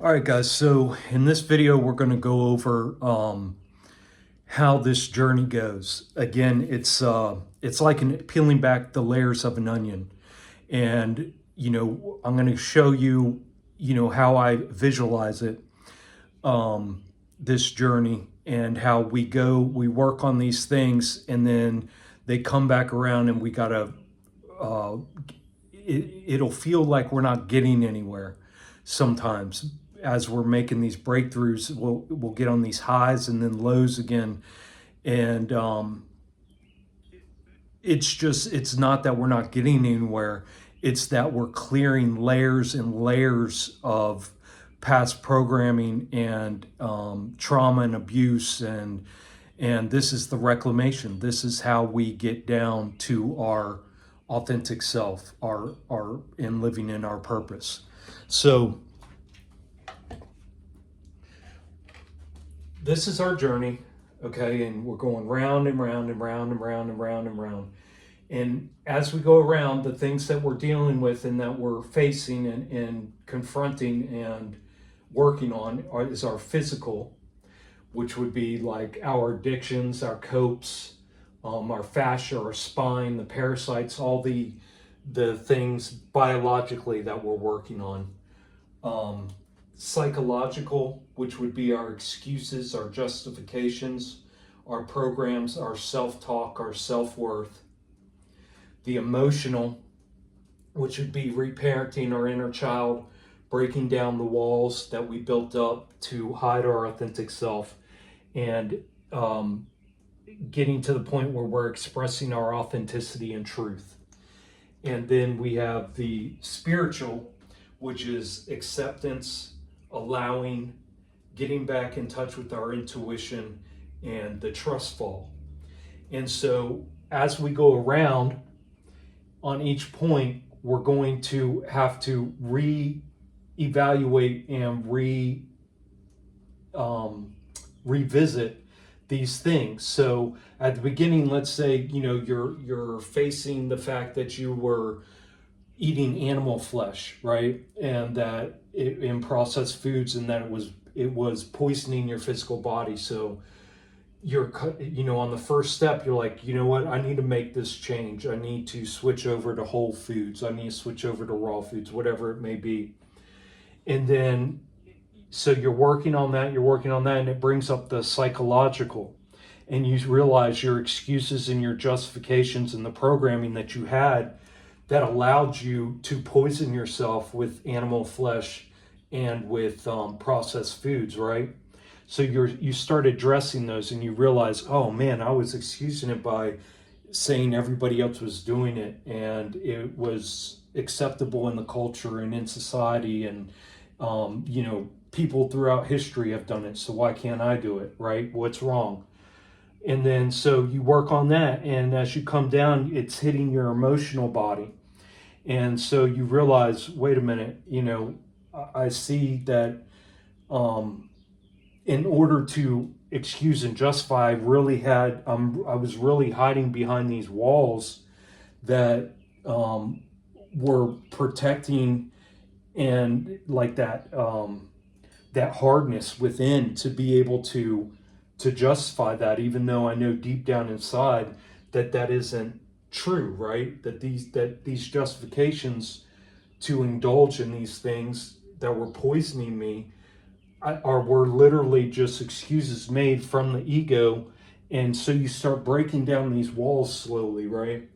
All right, guys. So in this video, we're going to go over how this journey goes. Again, it's like peeling back the layers of an onion, and I'm going to show you, how I visualize it, this journey, and how we work on these things, and then they come back around, and we gotta. Uh, it'll feel like we're not getting anywhere sometimes as we're making these breakthroughs. We'll get on these highs and then lows again, and it's not that we're not getting anywhere. It's that we're clearing layers and layers of past programming and trauma and abuse, and this is the reclamation. This is how we get down to our authentic self, our in living in our purpose. So this is our journey, okay, and we're going round and round and round and round and round and round. And as we go around, the things that we're dealing with and that we're facing and confronting and working on is our physical, which would be like our addictions, our copes, our fascia, our spine, the parasites, all the things biologically that we're working on. Psychological, which would be our excuses, our justifications, our programs, our self-talk, our self-worth. The emotional, which would be reparenting our inner child, breaking down the walls that we built up to hide our authentic self, and getting to the point where we're expressing our authenticity and truth. And then we have the spiritual, which is acceptance, allowing, getting back in touch with our intuition, and the trust fall. And so as we go around on each point, we're going to have to re-evaluate and revisit these things. So at the beginning, let's say you're facing the fact that you were eating animal flesh, right, and that in processed foods, and that it was poisoning your physical body. So you're on the first step, you're like, you know what, I need to make this change. I need to switch over to whole foods. I need to switch over to raw foods, whatever it may be. And then so you're working on that, and it brings up the psychological, and you realize your excuses and your justifications and the programming that you had that allowed you to poison yourself with animal flesh and with processed foods, right? So you start addressing those, and you realize, oh man, I was excusing it by saying everybody else was doing it, and it was acceptable in the culture and in society, and people throughout history have done it, so why can't I do it, right? What's wrong? And then so you work on that, and as you come down, it's hitting your emotional body. And so you realize, wait a minute, I see that in order to excuse and justify, I was really hiding behind these walls that were protecting, and like that hardness within to be able to justify that, even though I know deep down inside that isn't true, right? That these justifications to indulge in these things that were poisoning me were literally just excuses made from the ego. And so you start breaking down these walls slowly, right?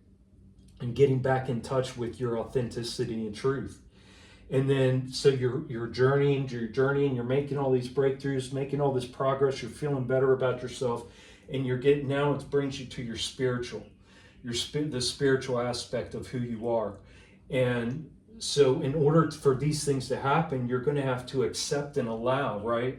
And getting back in touch with your authenticity and truth. And then so you're journeying, you're making all these breakthroughs, making all this progress, you're feeling better about yourself, and now it brings you to your spiritual, the spiritual aspect of who you are. And so in order for these things to happen, you're going to have to accept and allow, right?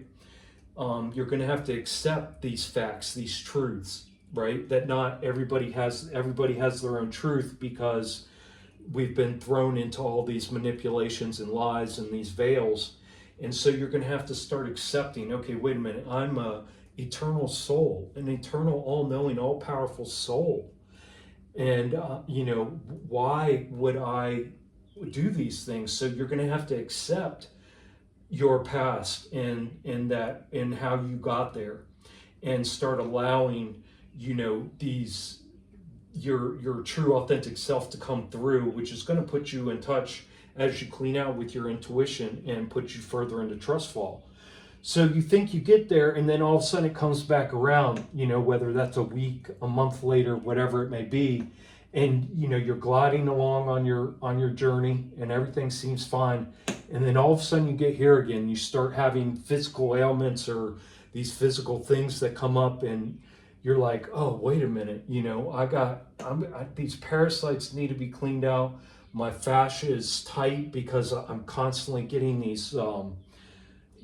You're going to have to accept these facts, these truths, right? That not everybody has their own truth, because we've been thrown into all these manipulations and lies and these veils. And so you're going to have to start accepting, okay, wait a minute, I'm a eternal soul, an eternal, all-knowing, all-powerful soul. And why would I do these things? So you're going to have to accept your past and how you got there, and start allowing, you know, these your true authentic self to come through, which is going to put you in touch as you clean out with your intuition and put you further into trust fall. So you think you get there, and then all of a sudden it comes back around, you know, whether that's a week, a month later, whatever it may be, and you know you're gliding along on your journey, and everything seems fine, and then all of a sudden you get here again. You start having physical ailments or these physical things that come up, and you're like, oh, wait a minute, you know, these parasites need to be cleaned out. My fascia is tight because I'm constantly getting these.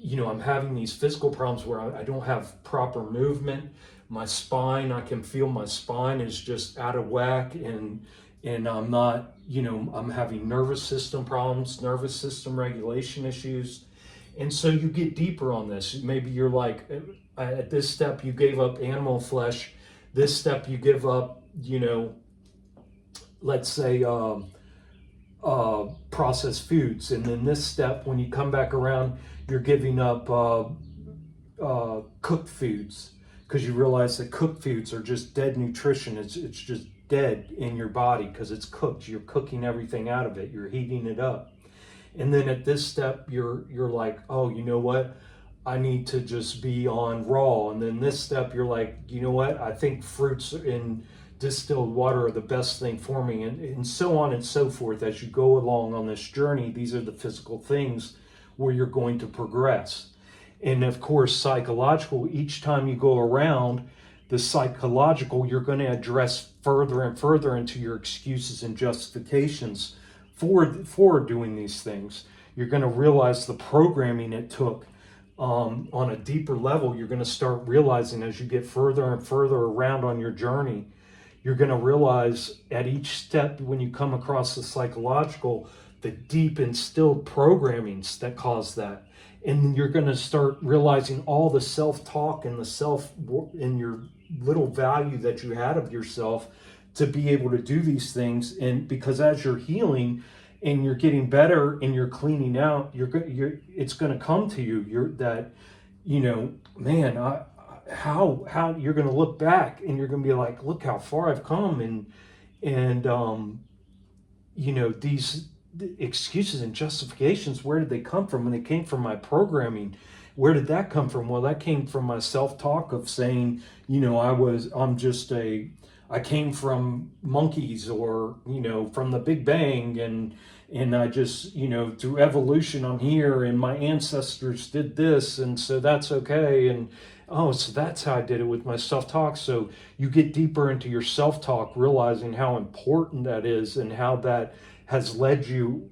You know, I'm having these physical problems where I don't have proper movement. My spine, I can feel my spine is just out of whack, and I'm not, you know, I'm having nervous system problems, nervous system regulation issues. And so you get deeper on this. Maybe you're like, at this step, you gave up animal flesh. This step, you give up, you know, let's say, processed foods. And then this step, when you come back around, you're giving up cooked foods, because you realize that cooked foods are just dead nutrition. It's just dead in your body because it's cooked. You're cooking everything out of it. You're heating it up. And then at this step, you're like, oh, you know what? I need to just be on raw. And then this step, you're like, you know what? I think fruits and distilled water are the best thing for me, and so on and so forth. As you go along on this journey, these are the physical things where you're going to progress. And of course, psychological, each time you go around the psychological, you're going to address further and further into your excuses and justifications for doing these things. You're going to realize the programming it took on a deeper level. You're going to start realizing as you get further and further around on your journey, you're going to realize at each step when you come across the psychological, the deep instilled programmings that cause that. And you're going to start realizing all the self-talk and the self and your little value that you had of yourself to be able to do these things. And because as you're healing and you're getting better and you're cleaning out, it's going to come to you. Man, how you're going to look back and you're going to be like, look how far I've come. And these excuses and justifications, where did they come from? When they came from my programming, where did that come from? Well, that came from my self-talk of saying, I came from monkeys, or, from the Big Bang, and I just, through evolution I'm here, and my ancestors did this, and so that's okay. And so that's how I did it with my self-talk. So you get deeper into your self-talk, realizing how important that is and how that has led you,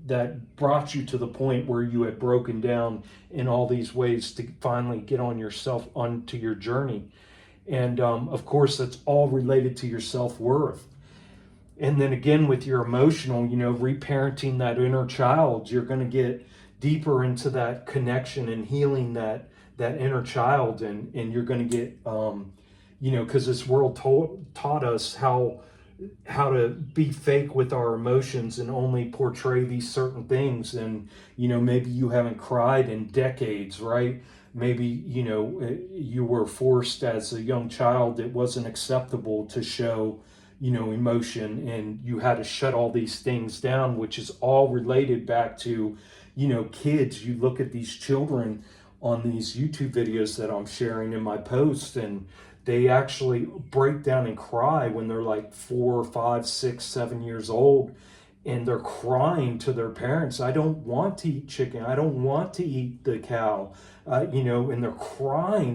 that brought you to the point where you had broken down in all these ways to finally get onto your journey. And of course, that's all related to your self-worth. And then again, with your emotional, reparenting that inner child, you're going to get deeper into that connection and healing that inner child. And you're going to get, because this world taught us how to be fake with our emotions and only portray these certain things. And, maybe you haven't cried in decades, right? Maybe, you were forced as a young child. It wasn't acceptable to show, emotion, and you had to shut all these things down, which is all related back to, kids. You look at these children on these YouTube videos that I'm sharing in my posts, and they actually break down and cry when they're like 4, 5, 6, 7 years old, and they're crying to their parents, I don't want to eat chicken, I don't want to eat the cow, and they're crying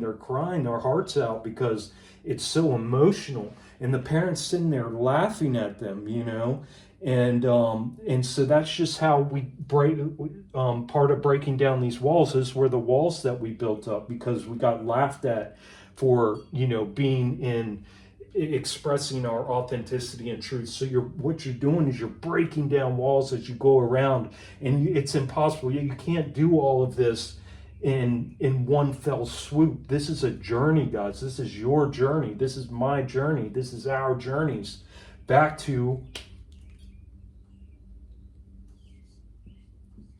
their hearts out because it's so emotional, and the parents sitting there laughing at them, and so that's just how we break. Part of breaking down these walls is where the walls that we built up because we got laughed at for being in expressing our authenticity and truth. So what you're doing is you're breaking down walls as you go around, and it's impossible. You can't do all of this in one fell swoop. This is a journey, guys. This is your journey. This is my journey. This is our journeys back to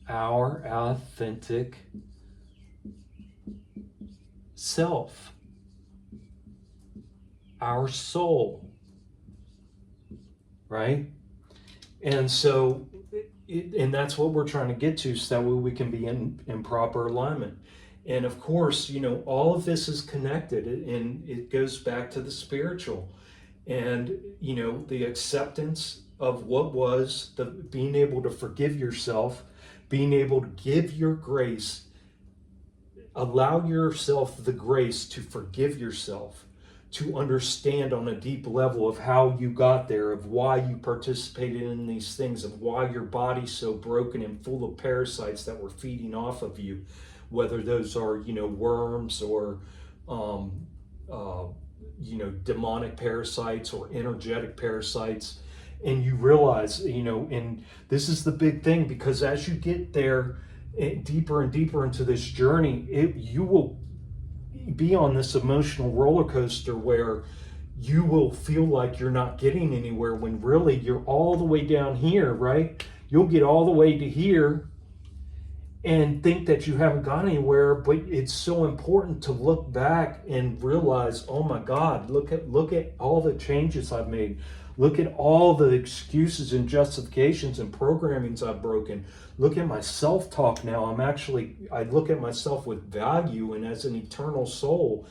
our authentic self, our soul, right? And so, and that's what we're trying to get to, so that way we can be in proper alignment. And of course, all of this is connected, and it goes back to the spiritual, and the acceptance of what was, the being able to forgive yourself, being able to give your grace, allow yourself the grace to forgive yourself, to understand on a deep level of how you got there, of why you participated in these things, of why your body's so broken and full of parasites that were feeding off of you, whether those are, worms or, demonic parasites or energetic parasites. And you realize, and this is the big thing, because as you get there deeper and deeper into this journey, you will be on this emotional roller coaster where you will feel like you're not getting anywhere, when really you're all the way down here, right? You'll get all the way to here and think that you haven't gone anywhere, but it's so important to look back and realize, oh my God, look at all the changes I've made. Look at all the excuses and justifications and programmings I've broken. Look at my self-talk now. I look at myself with value and as an eternal soul,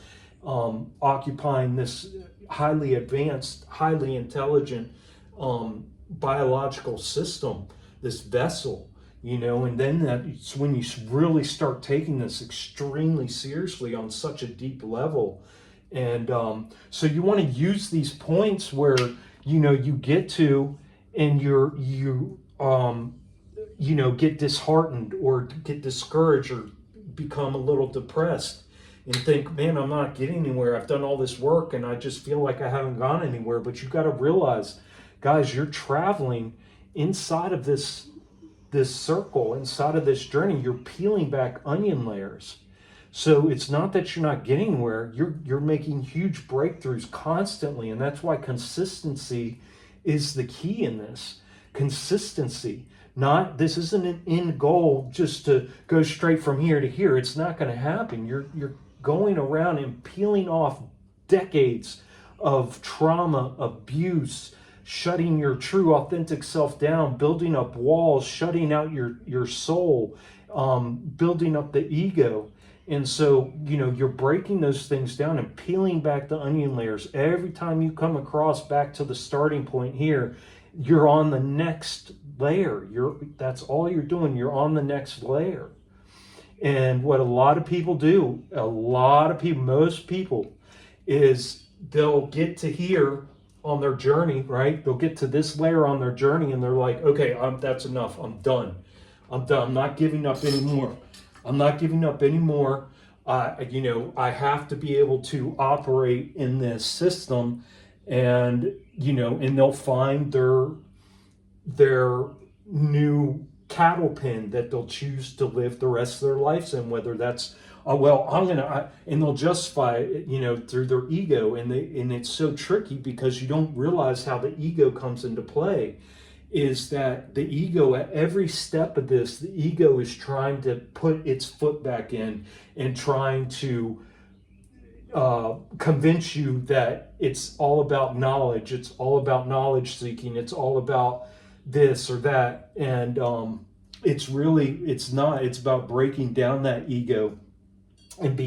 occupying this highly advanced, highly intelligent biological system, this vessel, and then that's when you really start taking this extremely seriously on such a deep level. And so you want to use these points where you get to, and you get disheartened or get discouraged or become a little depressed and think, man, I'm not getting anywhere. I've done all this work and I just feel like I haven't gone anywhere. But you got to realize, guys, you're traveling inside of this circle, inside of this journey. You're peeling back onion layers. So it's not that you're not getting anywhere. You're making huge breakthroughs constantly, and that's why consistency is the key in this. Consistency. This isn't an end goal just to go straight from here to here. It's not going to happen. You're going around and peeling off decades of trauma, abuse, shutting your true authentic self down, building up walls, shutting out your soul, building up the ego. And so, you're breaking those things down and peeling back the onion layers. Every time you come across back to the starting point here, you're on the next layer. That's all you're doing. You're on the next layer. And what a lot of people do, most people, is they'll get to here on their journey, right? They'll get to this layer on their journey and they're like, okay, that's enough. I'm done. I'm not giving up anymore. I have to be able to operate in this system, and they'll find their new cattle pen that they'll choose to live the rest of their lives in, whether that's, and they'll justify it, through their ego, and it's so tricky because you don't realize how the ego comes into play. Is that the ego, at every step of this, the ego is trying to put its foot back in and trying to convince you that it's all about knowledge, it's all about knowledge seeking, it's all about this or that. And it's not. It's about breaking down that ego and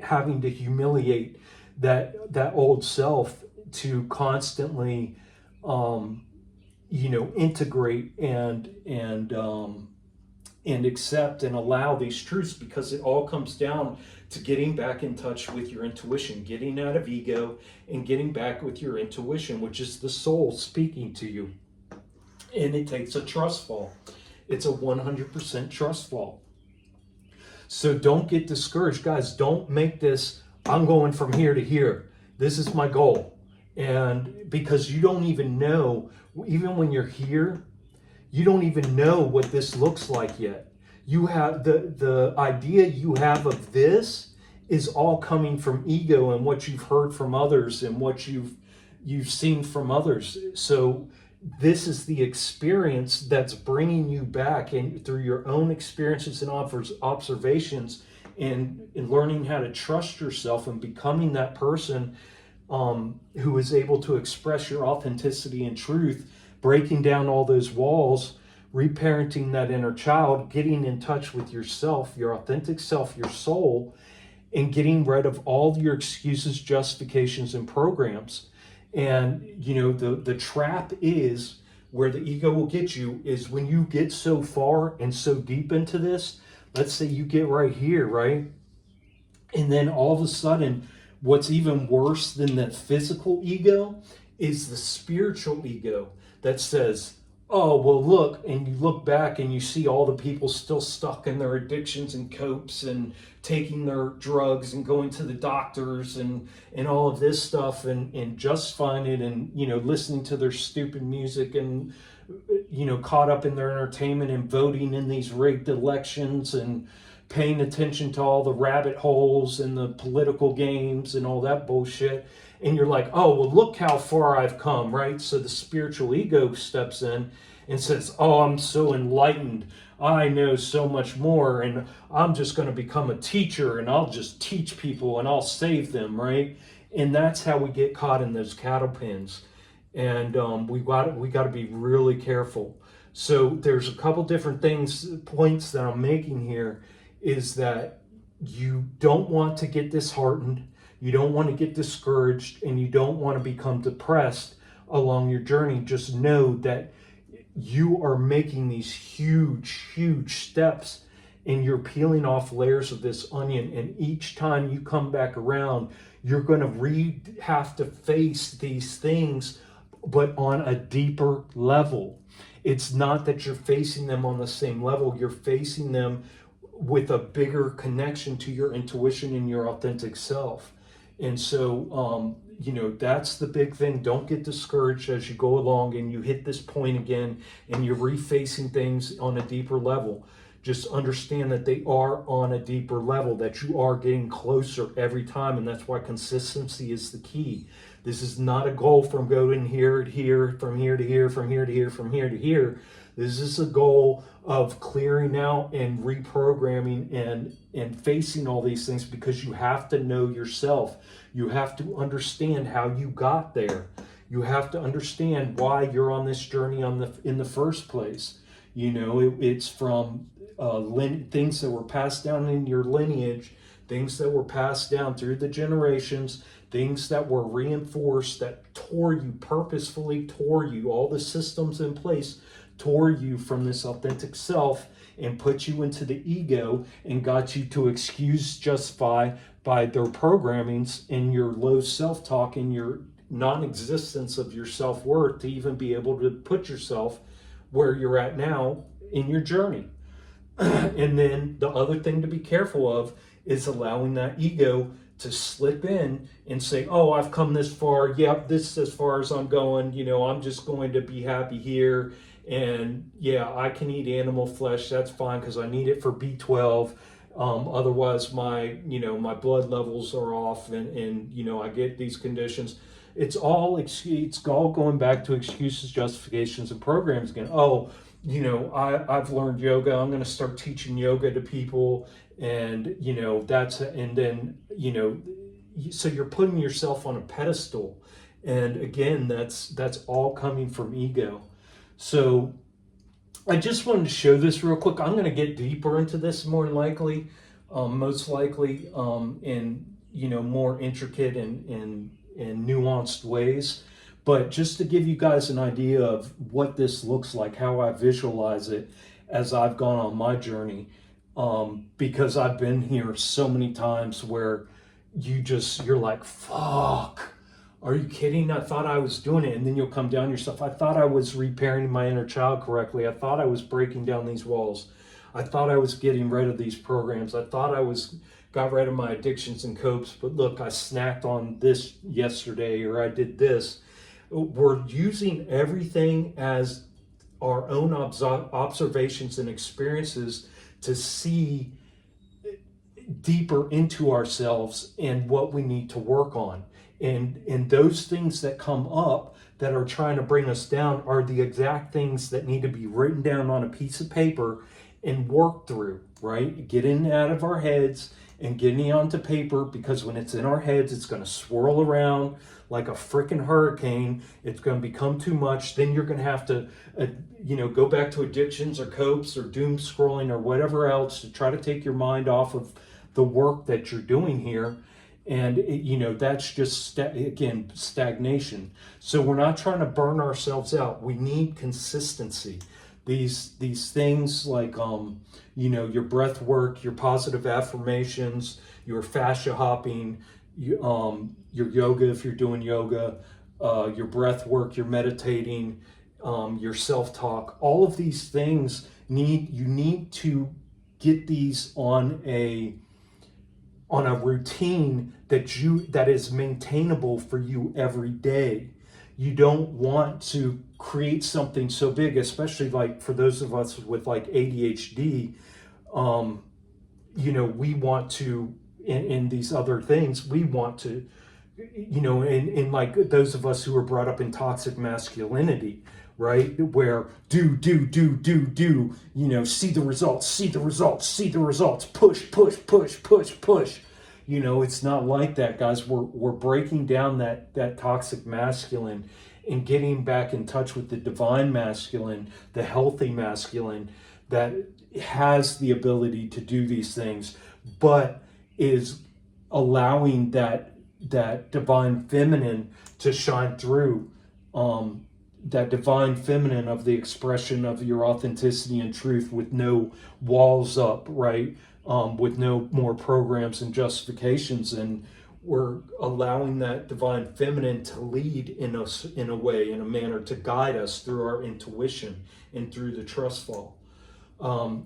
having to humiliate that old self to constantly integrate and accept and allow these truths, because it all comes down to getting back in touch with your intuition, getting out of ego and getting back with your intuition, which is the soul speaking to you. And it takes a trust fall. It's a 100% trust fall. So don't get discouraged, guys. Don't make this, I'm going from here to here. This is my goal. And because you don't even know, even when you're here, you don't even know what this looks like yet. You have the idea you have of this is all coming from ego and what you've heard from others and what you've seen from others. So this is the experience that's bringing you back, and through your own experiences and observations, and learning how to trust yourself and becoming that person who is able to express your authenticity and truth, breaking down all those walls, reparenting that inner child, getting in touch with yourself, your authentic self, your soul, and getting rid of all your excuses, justifications, and programs. And the trap is where the ego will get you is when you get so far and so deep into this. Let's say you get right here, right? And then all of a sudden, what's even worse than the physical ego is the spiritual ego that says, oh, well, look, and you look back and you see all the people still stuck in their addictions and copes and taking their drugs and going to the doctors and all of this stuff and justifying it and, listening to their stupid music and, caught up in their entertainment and voting in these rigged elections and paying attention to all the rabbit holes and the political games and all that bullshit. And you're like, oh, well, look how far I've come, right? So the spiritual ego steps in and says, oh, I'm so enlightened. I know so much more. And I'm just going to become a teacher and I'll just teach people and I'll save them, right? And that's how we get caught in those cattle pens. And we got to be really careful. So there's a couple different points that I'm making here is that you don't want to get disheartened. You don't want to get discouraged, and you don't want to become depressed along your journey. Just know that you are making these huge, huge steps, and you're peeling off layers of this onion. And each time you come back around, you're going to have to face these things, but on a deeper level. It's not that you're facing them on the same level. You're facing them with a bigger connection to your intuition and your authentic self. And so, that's the big thing. Don't get discouraged as you go along and you hit this point again and you're refacing things on a deeper level. Just understand that they are on a deeper level, that you are getting closer every time. And that's why consistency is the key. This is not a goal from going here to here, from here to here, from here to here, from here to here. This is a goal of clearing out and reprogramming and facing all these things, because you have to know yourself. You have to understand how you got there. You have to understand why you're on this journey in the first place. It's from things that were passed down in your lineage, things that were passed down through the generations, things that were reinforced, that purposefully tore you, all the systems in place tore you from this authentic self and put you into the ego and got you to excuse, justify by their programmings and your low self-talk and your non-existence of your self-worth to even be able to put yourself where you're at now in your journey. And then the other thing to be careful of is allowing that ego to slip in and say, oh, I've come this far. Yep, this is as far as I'm going. I'm just going to be happy here. And yeah, I can eat animal flesh. That's fine because I need it for B12. Otherwise, my blood levels are off, and I get these conditions. It's all going back to excuses, justifications, and programs again. Oh, I've learned yoga. I'm going to start teaching yoga to people, and so you're putting yourself on a pedestal, and again, that's all coming from ego. So I just wanted to show this real quick. I'm going to get deeper into this most likely, in more intricate and nuanced ways. But just to give you guys an idea of what this looks like, how I visualize it as I've gone on my journey, because I've been here so many times where you're like, fuck. Are you kidding? I thought I was doing it. And then you'll come down yourself. I thought I was repairing my inner child correctly. I thought I was breaking down these walls. I thought I was getting rid of these programs. I thought I got rid of my addictions and copes. But look, I snacked on this yesterday, or I did this. We're using everything as our own observations and experiences to see deeper into ourselves and what we need to work on. And those things that come up that are trying to bring us down are the exact things that need to be written down on a piece of paper and worked through, right? Getting out of our heads and getting it onto paper, because when it's in our heads, it's going to swirl around like a freaking hurricane. It's going to become too much. Then you're going to have to, go back to addictions or copes or doom scrolling or whatever else to try to take your mind off of the work that you're doing here. And that's just again stagnation. So we're not trying to burn ourselves out. We need consistency. These things like your breath work, your positive affirmations, your fascia hopping, your yoga if you're doing yoga, your breath work, your meditating, your self-talk. All of these things you need to get these on a routine that is maintainable for you every day. You don't want to create something so big, especially like for those of us with like ADHD. We want to, in these other things, we want to, in like those of us who are brought up in toxic masculinity, right? Where do, see the results, push. It's not like that, guys. We're breaking down that toxic masculine and getting back in touch with the divine masculine, the healthy masculine that has the ability to do these things, but is allowing that divine feminine to shine through, that divine feminine of the expression of your authenticity and truth with no walls up, right? With no more programs and justifications. And we're allowing that divine feminine to lead in us in a way, in a manner, to guide us through our intuition and through the trust fall.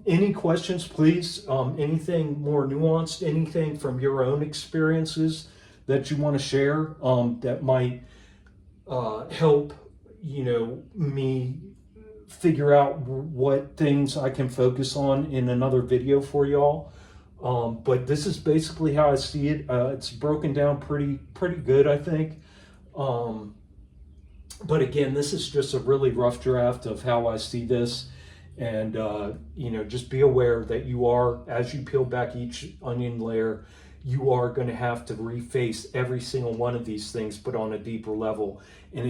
Any questions, please? Anything more nuanced, anything from your own experiences that you want to share that might help, me figure out what things I can focus on in another video for y'all. But this is basically how I see it. It's broken down pretty good, I think. But again, this is just a really rough draft of how I see this. And, just be aware that you are, as you peel back each onion layer, you are going to have to reface every single one of these things, but on a deeper level. And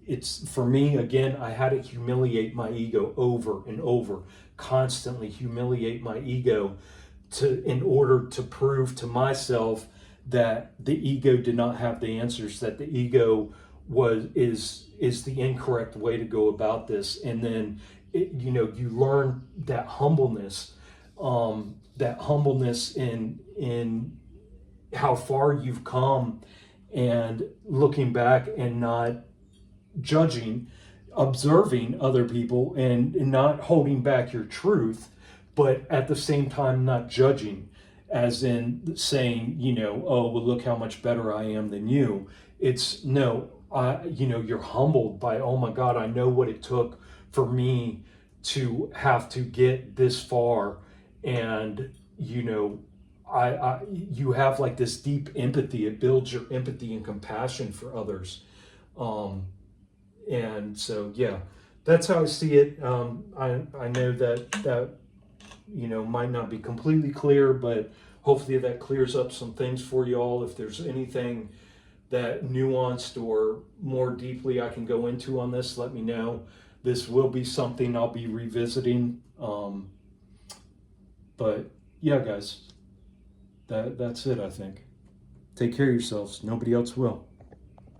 it's for me, again, I had to humiliate my ego over and over, constantly humiliate my ego in order to prove to myself that the ego did not have the answers, that the ego is the incorrect way to go about this. And then you learn that humbleness in how far you've come, and looking back and not judging, observing other people and not holding back your truth, but at the same time not judging, as in saying, oh, well, look how much better I am than you. It's no, you're humbled by, oh my God, I know what it took for me to have to get this far. And, you have like this deep empathy. It builds your empathy and compassion for others. And so, yeah, that's how I see it. I know that might not be completely clear, but hopefully that clears up some things for you all. If there's anything that nuanced or more deeply I can go into on this, let me know. This will be something I'll be revisiting. But yeah, guys, that's it, I think. Take care of yourselves. Nobody else will.